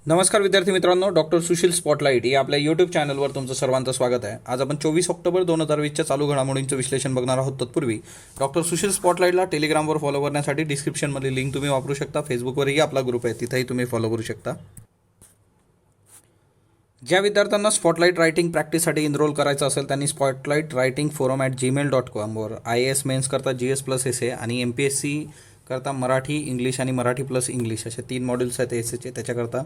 नमस्कार विद्यार्थी मित्रांनो, डॉक्टर सुशील स्पॉटलाईट या आपल्या यूट्यूब चॅनलवर तुमचं सर्वांचं स्वागत आहे. आज आपण 24 ऑक्टोबर 2020च्या चालू घडामोडींचं विश्लेषण बघणार आहोत. तत्पूर्वी डॉक्टर सुशील स्पॉटलाईटला टेलिग्रामवर फॉलो करण्यासाठी डिस्क्रिप्शनमध्ये लिंक तुम्ही वापरू शकता. फेसबुकवरही आपला ग्रुप आहे, तिथेही तुम्ही फॉलो करू शकता. ज्या विद्यार्थ्यांना स्पॉटलाईट रायटिंग प्रॅक्टिससाठी एनरोल करायचं असेल त्यांनी स्पॉटलाईट रायटिंग फोरम@gmail.com वर IAS मेन्स करता GS प्लस एस ए आणि MPSC करता मराठी इंग्लिश आणि मराठी प्लस इंग्लिश असे 3 मॉड्यूल्स आहेत एसएचे, त्याच्याकरता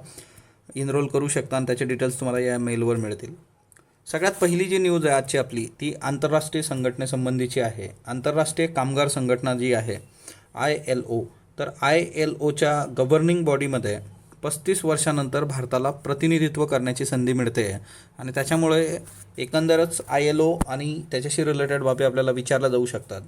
एनरोल करू शकता आणि त्याचे डिटेल्स तुम्हाला या मेलवर मिळतील. सगळ्यात पहिली जी न्यूज आहे आजची आपली ती आंतरराष्ट्रीय संघटनेसंबंधीची आहे. आंतरराष्ट्रीय कामगार संघटना जी आहे ILO, तर ILOच्या गव्हर्निंग बॉडीमध्ये 35 वर्षानंतर भारताला प्रतिनिधित्व करण्याची संधी मिळते आणि त्याच्यामुळे एकंदरच ILO आणि त्याच्याशी रिलेटेड बाबी आपल्याला विचारल्या जाऊ शकतात.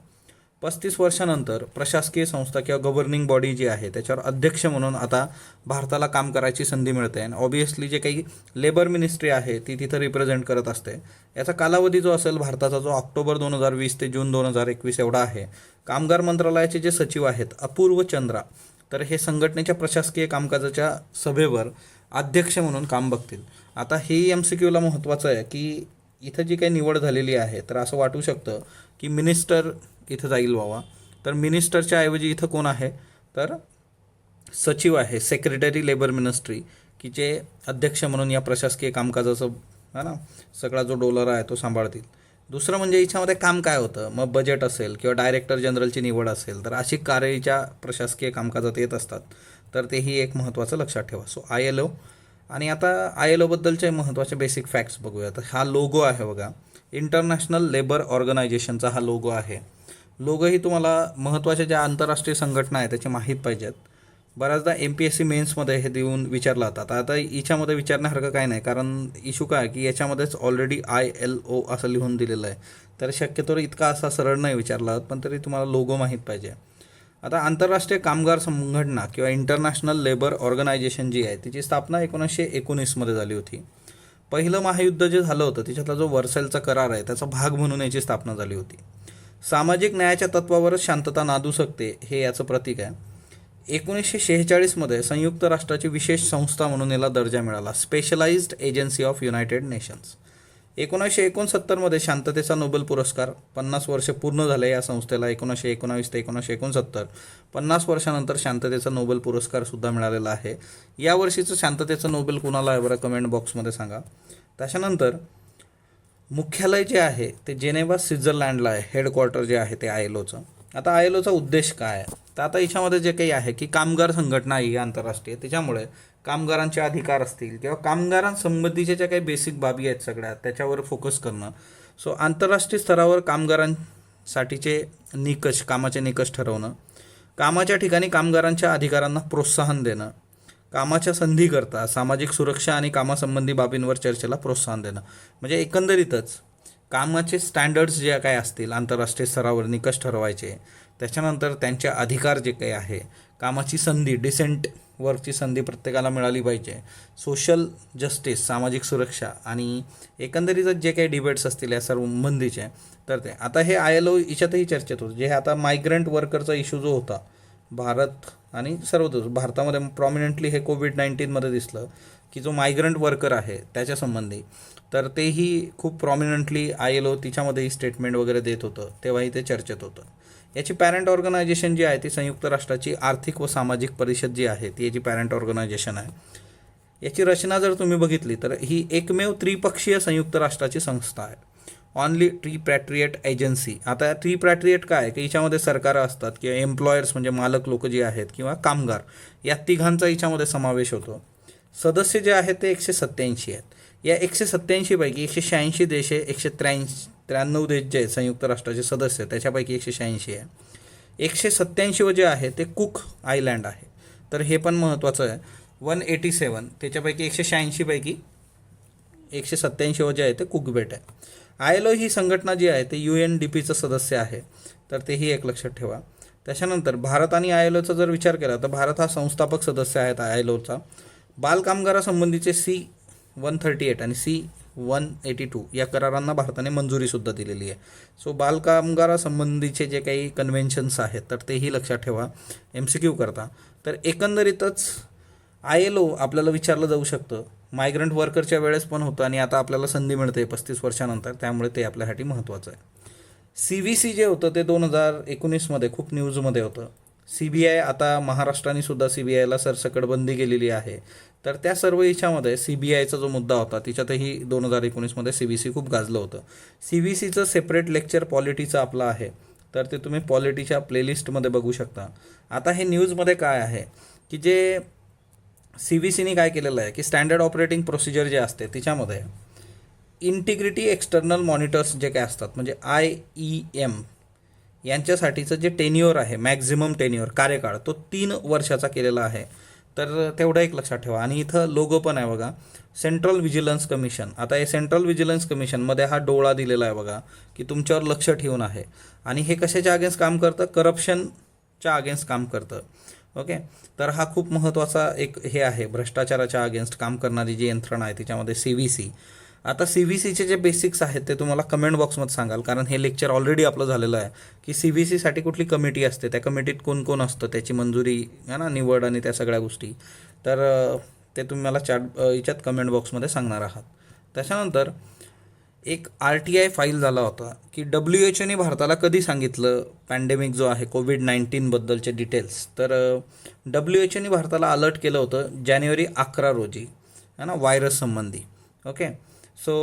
35 वर्षानंतर प्रशासकीय संस्था किंवा गव्हर्निंग बॉडी जी आहे त्याच्यावर अध्यक्ष म्हणून आता भारताला काम करायची संधी मिळते आणि ऑब्वियसली जे काही लेबर मिनिस्ट्री आहे ती तिथं रिप्रेझेंट करत असते. याचा कालावधी जो असेल भारताचा जो ऑक्टोबर 2020 ते जून 2021 एवढा आहे. कामगार मंत्रालयाचे जे सचिव आहेत अपूर्व चंद्रा, तर हे संघटनेच्या प्रशासकीय कामकाजाच्या सभेवर अध्यक्ष म्हणून काम बघतील. आता हे MCQला महत्त्वाचं आहे की इथं जी काही निवड झालेली आहे तर असं वाटू शकतं की मिनिस्टर इथं जाईल व्हावा, तर मिनिस्टरच्या ऐवजी इथं कोण आहे तर सचिव आहे, सेक्रेटरी लेबर मिनिस्ट्री, की जे अध्यक्ष म्हणून या प्रशासकीय कामकाजाचं है ना सगळा जो डोलर आहे तो सांभाळतील. दुसरं म्हणजे याच्यामध्ये काम काय होतं, मग बजेट असेल किंवा डायरेक्टर जनरलची निवड असेल तर अशी कार्याच्या प्रशासकीय कामकाजात येत असतात. तर तेही एक महत्त्वाचं लक्षात ठेवा. सो ILO आणि आता ILOबद्दलचे महत्त्वाचे बेसिक फॅक्ट्स बघूया. तर हा लोगो आहे बघा, इंटरनॅशनल लेबर ऑर्गनायझेशनचा हा लोगो आहे. लोगोही तुम्हाला महत्त्वाच्या ज्या आंतरराष्ट्रीय संघटना आहे त्याचे माहीत पाहिजेत. बऱ्याचदा MPSC मेन्समध्ये हे देऊन विचारलं जातात. आता याच्यामध्ये विचारण्यासारखं काय नाही, कारण इशू काय की याच्यामध्येच ऑलरेडी ILO असं लिहून दिलेलं आहे, तर शक्यतो इतका असा सरळ नाही विचारला, पण तरी तुम्हाला लोगो माहीत पाहिजे. आता आंतरराष्ट्रीय कामगार संघटना किंवा इंटरनॅशनल लेबर ऑर्गनायझेशन जी आहे तिची स्थापना 1919मध्ये झाली होती. पहिलं महायुद्ध जे झालं होतं त्याच्यातला जो वर्सॅयचा करार आहे त्याचा भाग म्हणून याची स्थापना झाली होती. सामाजिक न्यायाच्या तत्वावरच शांतता नांदू शकते हे याचं प्रतीक आहे. 1946मध्ये संयुक्त राष्ट्राची विशेष संस्था म्हणून याला दर्जा मिळाला, specialized agency of United Nations. 1969मध्ये शांततेचा नोबेल पुरस्कार, 50 वर्ष पूर्ण झाले या संस्थेला, 1919 ते 1969, 50 वर्षानंतर शांततेचा नोबेल पुरस्कार सुद्धा मिळालेला आहे. यावर्षीचं शांततेचं नोबेल कुणाला आहे बरं, कमेंट बॉक्समध्ये सांगा. त्याच्यानंतर मुख्यालय जे आहे ते जेनेवा स्वित्झर्लंडला आहे, हेडक्वार्टर जे आहे ते ILOचं. आता ILOचा उद्देश काय आहे, तर आता याच्यामध्ये जे काही आहे की कामगार संघटना आहे ही आंतरराष्ट्रीय, त्याच्यामुळे कामगारांचे अधिकार असतील किंवा कामगारांसंबंधीच्या ज्या काही बेसिक बाबी आहेत सगळ्या त्याच्यावर फोकस करणं. सो आंतरराष्ट्रीय स्तरावर कामगारांसाठीचे निकष, कामाचे निकष ठरवणं, कामाच्या ठिकाणी कामगारांच्या अधिकारांना प्रोत्साहन देणं, कामाच्या संधीकरता सामाजिक सुरक्षा आणि कामासंबंधी बाबींवर चर्चेला प्रोत्साहन देणं. म्हणजे एकंदरीतच कामाचे स्टँडर्ड्स जे काय असतील आंतरराष्ट्रीय स्तरावर निकष ठरवायचे, त्याच्यानंतर त्यांचे अधिकार जे काही आहे, कामाची संधी, डिसेंट वर्कची संधी प्रत्येकाला मिळाली पाहिजे, सोशल जस्टिस, सामाजिक सुरक्षा आणि एकंदरीतच जे काही डिबेट्स असतील या संबंधीचे, तर ते आता हे ILO याच्यातही चर्चेत होतं. जे आता मायग्रंट वर्करचा इश्यू जो होता भारत आणि सर्वत्र भारतामध्ये प्रॉमिनंटली हे कोविड-19मध्ये दिसलं की जो मायग्रंट वर्कर आहे त्याच्यासंबंधी, तर तेही खूप प्रॉमिनंटली ILO तिच्यामध्येही स्टेटमेंट वगैरे देत होतं, तेव्हाही ते चर्चेत होतं. याची पॅरेंट ऑर्गनायझेशन जी आहे ती संयुक्त राष्ट्राची आर्थिक व सामाजिक परिषद जी आहे ती याची पॅरेंट ऑर्गनायझेशन आहे. याची रचना जर तुम्ही बघितली तर ही एकमेव त्रिपक्षीय संयुक्त राष्ट्राची संस्था आहे, ऑनली ट्रीपॅट्रिएट एजन्सी. आता ट्रीपॅट्रिएट काय की याच्यामध्ये सरकारं असतात किंवा एम्प्लॉयर्स म्हणजे मालक लोक जे आहेत किंवा कामगार, या तिघांचा याच्यामध्ये समावेश होतो. सदस्य जे आहेत ते 187 आहेत. या 187 पैकी 186 देश आहे, 183 देश जे आहेत संयुक्त राष्ट्राचे सदस्य त्याच्यापैकी 186 आहे. 187 जे आहे ते कुक आयलँड आहे, तर हे पण महत्त्वाचं आहे. 187 त्याच्यापैकी 186 पैकी 187 जे आहे ते कुक बेट आहे. ILO ही संघटना जी आहे ते UNDPचं सदस्य आहे, तर तेही एक लक्षात ठेवा. त्याच्यानंतर भारत आणि ILOचा जर विचार केला तर भारत हा संस्थापक सदस्य आहे ILOचा. बालकामगारासंबंधीचे C-138 आणि C-182 या करारांना भारताने मंजुरीसुद्धा दिलेली आहे. सो बालकामगारासंबंधीचे जे काही कन्व्हेन्शन्स आहेत तर तेही लक्षात ठेवा MCQ करता. तर एकंदरीतच ILO आपल्याला विचारलं जाऊ शकतं, मायग्रंट वर्करच्या वेळेस पण होतं आणि आता आपल्याला संधी मिळते 35 वर्षानंतर, त्यामुळे ते आपल्यासाठी महत्त्वाचं आहे. CVC जे होतं ते 2019मध्ये खूप न्यूजमध्ये होतं. CBI आता महाराष्ट्राने सुद्धा CBIला सरसकट बंदी केलेली आहे. तर त्या सर्व याच्यामध्ये CBIचा जो मुद्दा होता तिच्यातही 2019मध्ये CVC खूप गाजलं होतं. CVCचं सेपरेट लेक्चर पॉलिटीचं आपलं आहे, तर ते तुम्ही पॉलिटीच्या प्लेलिस्टमध्ये बघू शकता. आता हे न्यूजमध्ये काय आहे की जे CVCने काय केलेलं आहे की स्टँडर्ड ऑपरेटिंग प्रोसिजर जे असते तिच्यामध्ये इंटिग्रिटी एक्सटर्नल मॉनिटर्स जे काय असतात म्हणजे IEM यांच्यासाठीचं जे टेन्युअर आहे, मॅक्झिमम टेन्युअर कार्यकाळ, तो 3 वर्षाचा केलेला आहे. तर तेवढं एक लक्षात ठेवा. आणि इथं लोगो पण आहे बघा, सेंट्रल व्हिजिलन्स कमिशन. आता हे सेंट्रल व्हिजिलन्स कमिशनमध्ये हा डोळा दिलेला आहे बघा की तुमच्यावर लक्ष ठेवून आहे. आणि हे कशाच्या अगेन्स्ट काम करतं? करप्शनच्या अगेन्स्ट काम करतं. ओके, तर हा खूप महत्त्वाचा एक हे आहे, भ्रष्टाचाराच्या अगेन्स्ट काम करणारी जी यंत्रणा आहे तिच्यामध्ये CVC. आता CVCचे जे बेसिक्स आहेत ते तुम्हाला कमेंट बॉक्समध्ये सांगाल, कारण हे लेक्चर ऑलरेडी आपलं झालेलं आहे की CVCसाठी कुठली कमिटी असते, त्या कमिटीत कोण कोण असतं, त्याची मंजुरी आहे ना, निवड आणि त्या सगळ्या गोष्टी. तर ते तुम्ही मला याच्यात कमेंट बॉक्समध्ये सांगणार आहात. त्याच्यानंतर एक RTI फाईल झाला होता की WHOने भारताला कधी सांगितलं पॅन्डेमिक जो आहे COVID-19बद्दलचे डिटेल्स. तर WHOने भारताला अलर्ट केलं होतं जानेवारी 11 रोजी, है ना, व्हायरस संबंधी. ओके, सो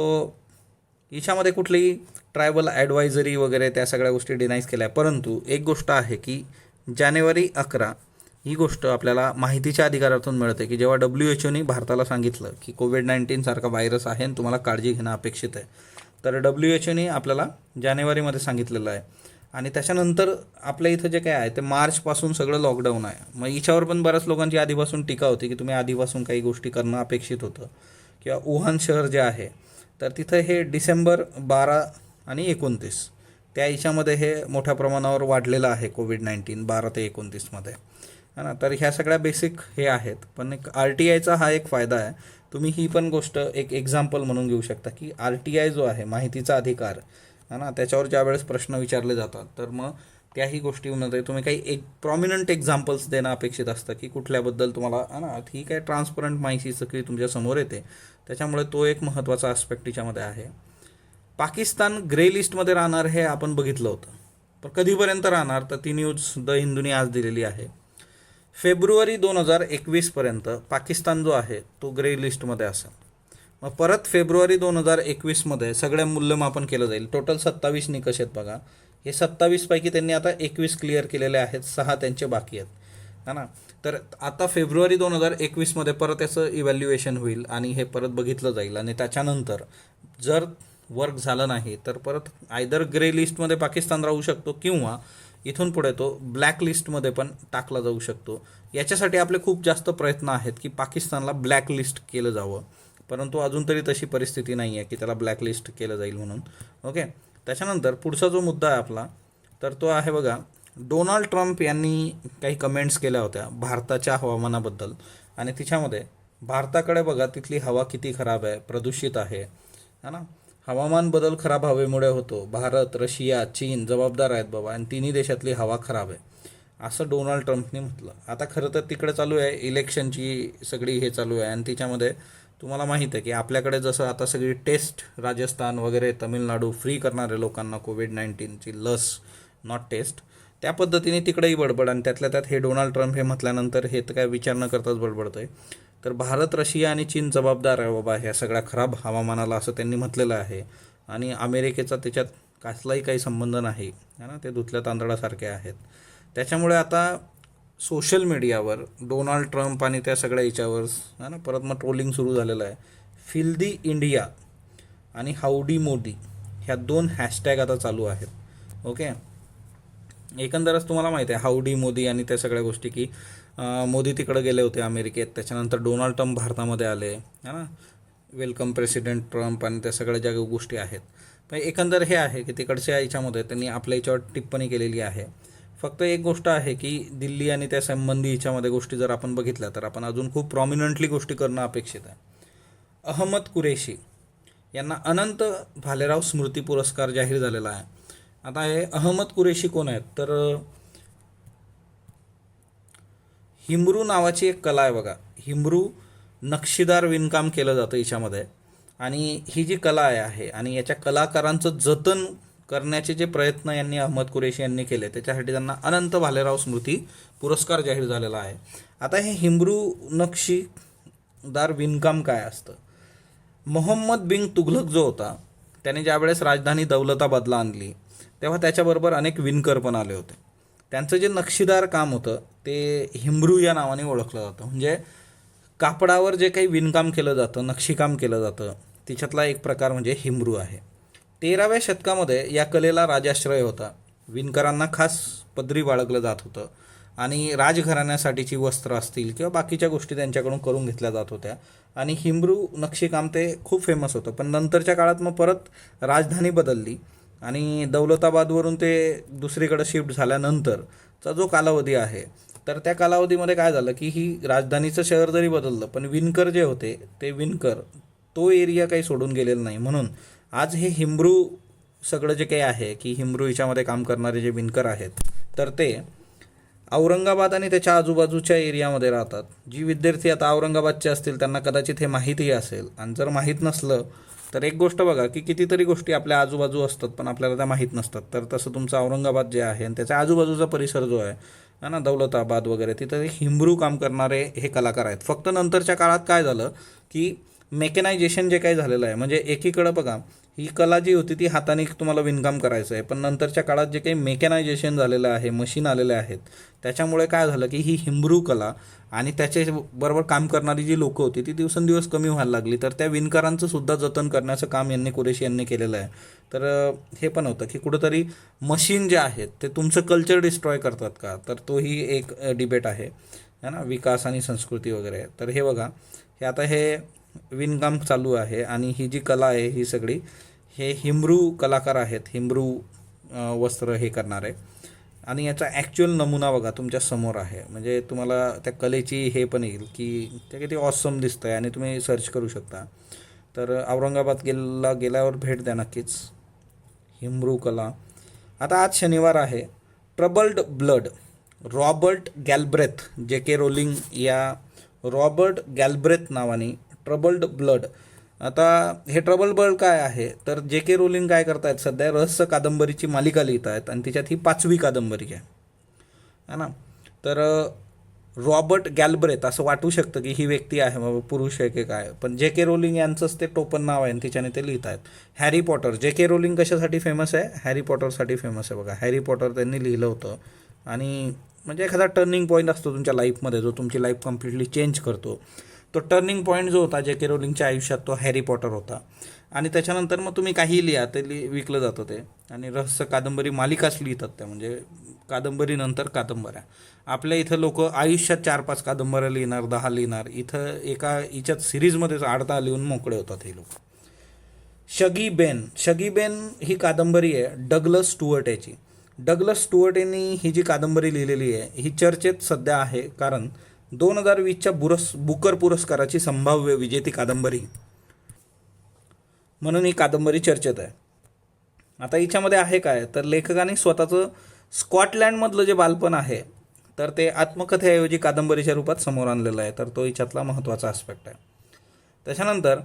याच्यामध्ये कुठलीही ट्रायबल ॲडवायझरी वगैरे त्या सगळ्या गोष्टी डिनाईज केल्या. परंतु एक गोष्ट आहे की जानेवारी 11 ही गोष्ट आपल्याला माहितीच्या अधिकारातून मिळते की जेव्हा WHOने भारताला सांगितलं की COVID-19 सारखा व्हायरस आहे आणि तुम्हाला काळजी घेणं अपेक्षित आहे. तर WHOने आपल्याला जानेवारीमध्ये सांगितलेलं आहे. आणि त्याच्यानंतर आपल्या इथं जे काय आहे ते मार्चपासून सगळं लॉकडाऊन आहे. मग याच्यावर पण बऱ्याच लोकांची आधीपासून टीका होती की तुम्ही आधीपासून काही गोष्टी करणं अपेक्षित होतं. किंवा वुहान शहर जे आहे तर तिथं हे डिसेंबर 12 आणि 29 त्या याच्यामध्ये हे मोठ्या प्रमाणावर वाढलेलं आहे COVID-19 12 ते 29मध्ये, है ना. तर ह्या सगळ्या बेसिक हे आहेत. पण एक RTIचा हा एक फायदा आहे, तुम्ही ही पण गोष्ट एक एक्झाम्पल म्हणून घेऊ शकता की RTI जो आहे माहितीचा अधिकार, है ना, त्याच्यावर ज्या वेळेस प्रश्न विचारले जातात तर मग त्याही गोष्टीमध्ये तुम्ही काही एक प्रॉमिनंट एक्झाम्पल्स देणं अपेक्षित असतं की कुठल्याबद्दल तुम्हाला, है ना, ठीक आहे, ट्रान्सपरंट माहिती सगळी तुमच्या समोर येते. त्याच्यामुळे तो एक महत्त्वाचा आस्पेक्ट तिच्यामध्ये आहे. पाकिस्तान ग्रे लिस्टमध्ये राहणार हे आपण बघितलं होतं, पण कधीपर्यंत राहणार तर ती न्यूज द हिंदूने आज दिलेली आहे. फेब्रुवारी 2021पर्यंत पाकिस्तान जो आहे तो ग्रे लिस्टमध्ये असेल. मग परत फेब्रुवारी 2021मध्ये सगळ्या मूल्यमापन केलं जाईल. टोटल 27 निकष आहेत बघा. हे 27 पैकी त्यांनी आता 21 क्लिअर केलेले आहेत, 6 त्यांचे बाकी आहेत, है ना. तर आता फेब्रुवारी 2021मध्ये परत याचं इव्हॅल्युएशन होईल आणि हे परत बघितलं जाईल. आणि त्याच्यानंतर जर वर्क झालं नाही तर परत आयदर ग्रे लिस्टमध्ये पाकिस्तान राहू शकतो किंवा इथून पुढे तो ब्लॅक लिस्टमध्ये पण टाकला जाऊ शकतो. याच्यासाठी आपले खूप जास्त प्रयत्न आहेत की पाकिस्तानला ब्लॅक लिस्ट केलं जावं, परंतु अजून तरी तशी परिस्थिती नाही आहे की त्याला ब्लॅक लिस्ट केलं जाईल म्हणून. ओके, त्याच्यानंतर पुढचा जो मुद्दा आहे आपला तर तो आहे बघा, डोनाल्ड ट्रम्प यांनी काही कमेंट्स केल्या होत्या भारताच्या हवामानाबद्दल. आणि तिच्यामध्ये भारताकडे बघा, तिथली हवा किती खराब आहे, प्रदूषित आहे, है ना. हवामान बदल खराब हवेमुळे होतो, भारत, रशिया, चीन जबाबदार आहेत बाबा, आणि तिन्ही देशातली हवा खराब आहे असं डोनाल्ड ट्रम्पने म्हटलं. आता खरं तर तिकडे चालू आहे इलेक्शनची सगळी हे चालू आहे, आणि तिच्यामध्ये तुम्हाला माहीत आहे की आपल्याकडे जसं आता सगळी टेस्ट राजस्थान वगैरे तामिळनाडू फ्री करणारे लोकांना COVID-19ची लस, नॉट टेस्ट, त्या पद्धतीने तिकडेही बडबड. आणि त्यातल्या त्यात हे डोनाल्ड ट्रम्प हे म्हटल्यानंतर हे तर काय विचार न करताच बडबडतं आहे. तर भारत, रशिया आणि चीन जबाबदार आहे बाबा ह्या सगळ्या खराब हवामानाला असं त्यांनी म्हटलेलं आहे. आणि अमेरिकेचा त्याच्यात कसलाही काही संबंध नाही, है ना, ते धुतल्या तांदळासारखे आहेत. त्याच्यामुळे आता सोशल मीडियावर डोनाल्ड ट्रम्प आणि त्या सगळ्या याच्यावर, है ना, परत मग ट्रोलिंग सुरू झालेलं आहे. फिल दी इंडिया आणि हाऊडी मोदी ह्या 2 हॅशटॅग आता चालू आहेत. ओके, एकंदरच तुम्हाला माहिती आहे हाऊडी मोदी आणि त्या सगळ्या गोष्टी की मोदी तिकडे गेले होते अमेरिकेत, त्याच्यानंतर डोनाल्ड ट्रम्प भारतामध्ये आले, है ना, वेलकम प्रेसिडेंट ट्रम्प आणि त्या सगळ्या ज्या गोष्टी आहेत. पण एकंदर हे आहे की तिकडच्या याच्यामध्ये त्यांनी आपल्या याच्यावर टिप्पणी केलेली आहे. फक्त एक गोष्ट आहे की दिल्ली आणि त्या संबंधी याच्यामध्ये गोष्टी जर आपण बघितल्या तर आपण अजून खूप प्रॉमिनंटली गोष्टी करणं अपेक्षित आहे. अहमद कुरेशी यांना अनंत भालेराव स्मृती पुरस्कार जाहीर झालेला आहे. आता हे अहमद कुरेशी कोण आहेत तर हिमरू नावाची एक कला आहे बघा. हिमरू नक्षीदार विणकाम केलं जातं याच्यामध्ये. आणि ही जी कला आहे आणि याच्या कलाकारांचं जतन करण्याचे जे प्रयत्न यांनी अहमद कुरेशी यांनी केले त्याच्यासाठी त्यांना अनंत भालेराव स्मृती पुरस्कार जाहीर झालेला आहे. आता हे हिमरू नक्षीदार विणकाम काय असतं? मोहम्मद बिन तुघलक जो होता त्याने ज्यावेळेस राजधानी दौलताबादला आणली तेव्हा त्याच्याबरोबर अनेक विणकर पण आले होते. त्यांचं जे नक्षीदार काम होतं ते हिमरू या नावाने ओळखलं जातं. म्हणजे कापडावर जे काही विणकाम केलं जातं, नक्षीकाम केलं जातं तिच्यातला एक प्रकार म्हणजे हिमरू आहे. 13व्या शतकामध्ये या कलेला राजाश्रय होता. विणकरांना खास पदरी बाळगलं जात होतं आणि राजघराण्यासाठीची वस्त्र असतील किंवा बाकीच्या गोष्टी त्यांच्याकडून करून घेतल्या जात होत्या. आणि हिमरू नक्षीकाम ते खूप फेमस होतं. पण नंतरच्या काळात मग परत राजधानी बदलली आणि दौलताबादवरून ते दुसरीकडे शिफ्ट झाल्यानंतरचा जो कालावधी आहे तर त्या कालावधीमध्ये काय झालं की ही राजधानीचं शहर जरी बदललं पण विणकर जे होते ते विणकर तो एरिया काही सोडून गेलेला नाही. म्हणून आज हे हिमरू सगळं जे काही आहे की हिमरू हिच्यामध्ये काम करणारे जे विणकर आहेत तर ते औरंगाबाद आणि त्याच्या आजूबाजूच्या एरियामध्ये राहतात. जी विद्यार्थी आता औरंगाबादचे असतील त्यांना कदाचित हे माहितीही असेल. आणि जर माहीत नसलं तर एक गोष्ट बघा की कितीतरी गोष्टी आपल्या आजूबाजू असतात पण आपल्याला त्या माहीत नसतात. तर तसं तुमचं औरंगाबाद जे आहे आणि त्याच्या आजूबाजूचा परिसर जो आहे ना, दौलताबाद वगैरे, तिथं हिमरू काम करणारे हे कलाकार आहेत. फक्त नंतरच्या काळात काय झालं की मेकॅनायझेशन जे काही झालेलं आहे, म्हणजे एकीकडं बघा ही कला जी होती ती हाताने तुम्हाला विणकाम करायचं आहे, पण नंतरच्या काळात जे काही मेकॅनायझेशन झालेलं आहे, मशीन आलेले आहेत, त्याच्यामुळे काय झालं की ही हिमरू कला आणि त्याच्याबरोबर काम करणारी जी लोकं होती ती दिवसेंदिवस कमी व्हायला लागली. तर त्या विणकरांचं सुद्धा जतन करण्याचं काम यांनी कुरेशी यांनी केलेलं आहे. तर हे पण होतं की कुठंतरी मशीन जे आहेत ते तुमचं कल्चर डिस्ट्रॉय करतात का, तर तोही एक डिबेट आहे ना, विकास आणि संस्कृती वगैरे. तर हे बघा हे आता हे विणकाम चालू आहे आणि ही जी कला आहे ही सगळी हे हिमरू कलाकार आहेत, हिमरू वस्त्र हे करणारे. आणि याचा ॲक्च्युअल नमुना बघा तुमच्या समोर आहे. म्हणजे तुम्हाला त्या कलेची हे पण येईल की ते किती ऑसम दिसतं आहे आणि तुम्ही सर्च करू शकता. तर औरंगाबाद गेल्यावर भेट द्या नक्कीच. हिमरू कला. आता आज शनिवार आहे. Troubled blood, Robert Galbraith, J K. Rowling या रॉबर्ट गॅलब्रेथ नावाने ट्रबल्ड ब्लड. आता हे ट्रबल ब्लड काय आहे तर जे.के. रोलिंग काय करतायत सध्या रहस्य कादंबरीची मालिका लिहित आहेत आणि तिच्यात ही 5वी कादंबरी आहे ना. तर रॉबर्ट गॅलब्रेथ असं वाटू शकतं की ही व्यक्ती आहे बाबा, पुरुष आहे की काय, पण जे.के. रोलिंग यांचंच ते टोपण नाव आहे आणि तिच्याने ते लिहित आहेत. Harry Potter. जे.के. रोलिंग कशासाठी फेमस आहे? हॅरी पॉटरसाठी फेमस आहे. बघा हॅरी पॉटर त्यांनी लिहिलं होतं आणि म्हणजे एखादा टर्निंग पॉईंट असतो तुमच्या लाईफमध्ये जो तुमची लाईफ कम्प्लिटली चेंज करतो. तो टर्निंग पॉईंट जो होता जे.के. रोलिंगच्या आयुष्यात तो हॅरी पॉटर होता. आणि त्याच्यानंतर मग तुम्ही काही लिहा ते विकलं जातं ते. आणि रहस्य कादंबरी मालिकाच लिहितात त्या, म्हणजे कादंबरीनंतर कादंबऱ्या. आपल्या इथं लोक आयुष्यात 4-5 कादंबऱ्या लिहिणार, 10 लिहिणार. इथं एका हिच्यात सिरीजमध्येच 8-10 लिहून मोकळे होतात हे लोक. शगी बेन. शगी बेन ही कादंबरी आहे डगलस स्टुअर्ट याची. डगलस स्टुअर्ट यांनी ही जी कादंबरी लिहिलेली आहे ही चर्चेत सध्या आहे, कारण 2020च्या बुकर पुरस्काराची संभाव्य विजेती कादंबरी म्हणून ही कादंबरी चर्चेत आहे. आता हिच्यामध्ये आहे काय तर लेखकाने स्वतःचं स्कॉटलँडमधलं जे बालपण आहे तर ते आत्मकथेऐवजी कादंबरीच्या रूपात समोर आणलेलं आहे. तर तो हिच्यातला महत्त्वाचा आस्पेक्ट आहे. त्याच्यानंतर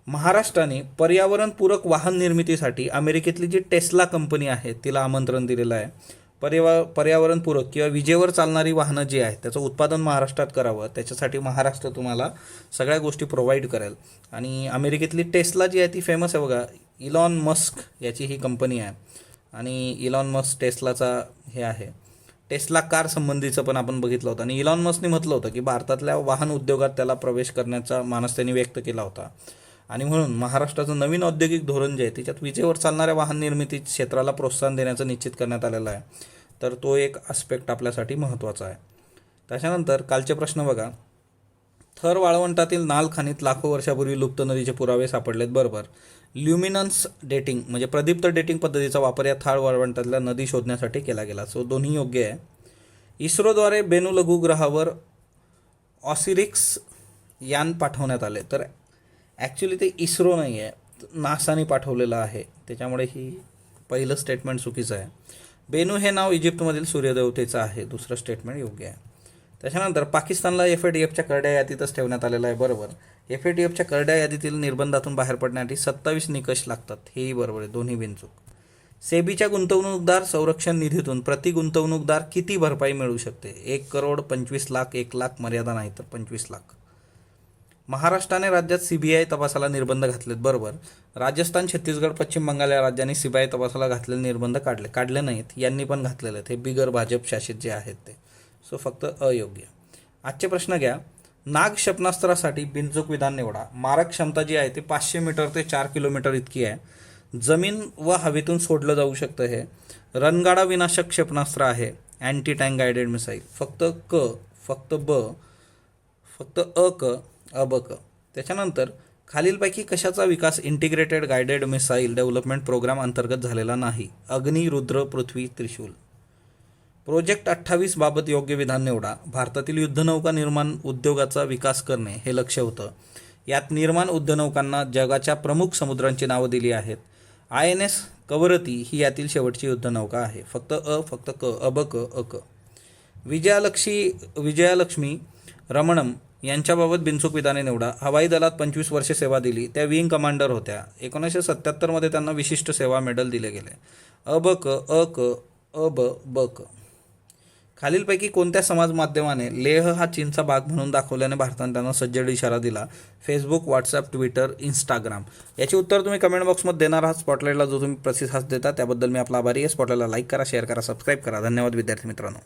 महाराष्ट्राने पर्यावरणपूरक वाहन निर्मितीसाठी अमेरिकेतली जी टेस्ला कंपनी आहे तिला आमंत्रण दिलेलं आहे. पर्यावरणपूरक किंवा विजेवर चालणारी वाहनं जी आहेत त्याचं उत्पादन महाराष्ट्रात करावं, त्याच्यासाठी महाराष्ट्र तुम्हाला सगळ्या गोष्टी प्रोव्हाइड करेल. आणि अमेरिकेतली टेस्ला जी आहे ती फेमस आहे बघा. इलॉन मस्क याची ही कंपनी आहे आणि इलॉन मस्क टेस्लाचा हे आहे. टेस्ला कार संबंधीचं पण आपण बघितलं होतं आणि इलॉन मस्कने म्हटलं होतं की भारतातल्या वाहन उद्योगात त्याला प्रवेश करण्याचा मानस त्यांनी व्यक्त केला होता. आणि म्हणून महाराष्ट्राचं नवीन औद्योगिक धोरण जे आहे त्याच्यात विजेवर चालणाऱ्या वाहन निर्मिती क्षेत्राला प्रोत्साहन देण्याचं निश्चित करण्यात आलेलं आहे. तर तो एक आस्पेक्ट आपल्यासाठी महत्त्वाचा आहे. त्याच्यानंतर कालचे प्रश्न बघा. थर वाळवंटातील नाल खाणीत लाखो वर्षापूर्वी लुप्त नदीचे पुरावे सापडलेत, बरोबर. ल्युमिनन्स डेटिंग म्हणजे प्रदीप्त डेटिंग पद्धतीचा वापर या थाळ वाळवंटातल्या नदी शोधण्यासाठी केला गेला. सो दोन्ही योग्य आहे. इस्रोद्वारे बेनू लघुग्रहावर ऑसिरिक्स यान पाठवण्यात आले. तर ॲक्च्युली ते इस्रो नाही आहे, नासाने पाठवलेलं आहे, त्याच्यामुळे ही पहिलं स्टेटमेंट चुकीचं आहे. बेनू हे नाव इजिप्तमधील सूर्यदेवतेचं आहे. दुसरं स्टेटमेंट योग्य आहे. त्याच्यानंतर पाकिस्तानला FATFच्या करड्या यादीतच ठेवण्यात आलेलं आहे, बरोबर. FATFच्या करड्या यादीतील निर्बंधातून बाहेर पडण्यासाठी 27 निकष लागतात, हेही बरोबर आहे, दोन्ही बिनचूक. सेबीच्या गुंतवणूकदार संरक्षण निधीतून प्रति गुंतवणूकदार किती भरपाई मिळू शकते? 1,25,00,000, 1,00,000, मर्यादा नाही तर 25,00,000. महाराष्ट्राने राज्यात CBI तपासाला निर्बंध घातलेत, बरोबर. राजस्थान, छत्तीसगड, पश्चिम बंगाल या राज्यांनी CBI तपासाला घातलेले निर्बंध काढले नाहीत, यांनी पण घातलेले आहेत, हे बिगर भाजप शासित जे आहेत ते. सो फक्त अयोग्य. आजचे प्रश्न घ्या. नाग क्षेपणास्त्रासाठी बिनचूक विधान निवडा. मारक क्षमता जी आहे ती 500 मीटर ते 4 किलोमीटर इतकी आहे. जमीन व हवेतून सोडलं जाऊ शकतं हे. रणगाडा विनाशक क्षेपणास्त्र आहे. Anti tank guided missile. फक्त अबक. त्याच्यानंतर खालीलपैकी कशाचा विकास integrated guided missile development programme अंतर्गत झालेला नाही? अग्नी, रुद्र, पृथ्वी, त्रिशूल. प्रोजेक्ट 28 बाबत योग्य विधान निवडा. भारतातील युद्धनौका निर्माण उद्योगाचा विकास करणे हे लक्ष्य होतं. यात निर्माण उद्योगनौकांना जगाच्या प्रमुख समुद्रांची नावं दिली आहेत. INS कवरती ही यातील शेवटची युद्धनौका आहे. फक्त अबक, अक. विजयालक्ष्मी रमणम यांच्याबाबत बिनचूक विधाने निवडा. हवाई दलात 25 वर्षे सेवा दिली. त्या विंग कमांडर होत्या. 1977 त्यांना विशिष्ट सेवा मेडल दिले गेले. अबक, अक, बक. खालीलपैकी कोणत्या समाज माध्यमाने लेह हा चीनचा भाग म्हणून दाखवल्याने भारताने त्यांना सज्जड इशारा दिला? Facebook, WhatsApp, Twitter, Instagram. याची उत्तर तुम्ही कमेंट बॉक्समध्ये देणार आहात. स्पॉटलाईटला जो तुम्ही प्रतिसाद देता त्याबद्दल मी आपला आभारी आहे. स्पॉटलाईटला लाईक करा, शेअर करा, सबस्क्राईब करा. धन्यवाद विद्यार्थी मित्रांनो.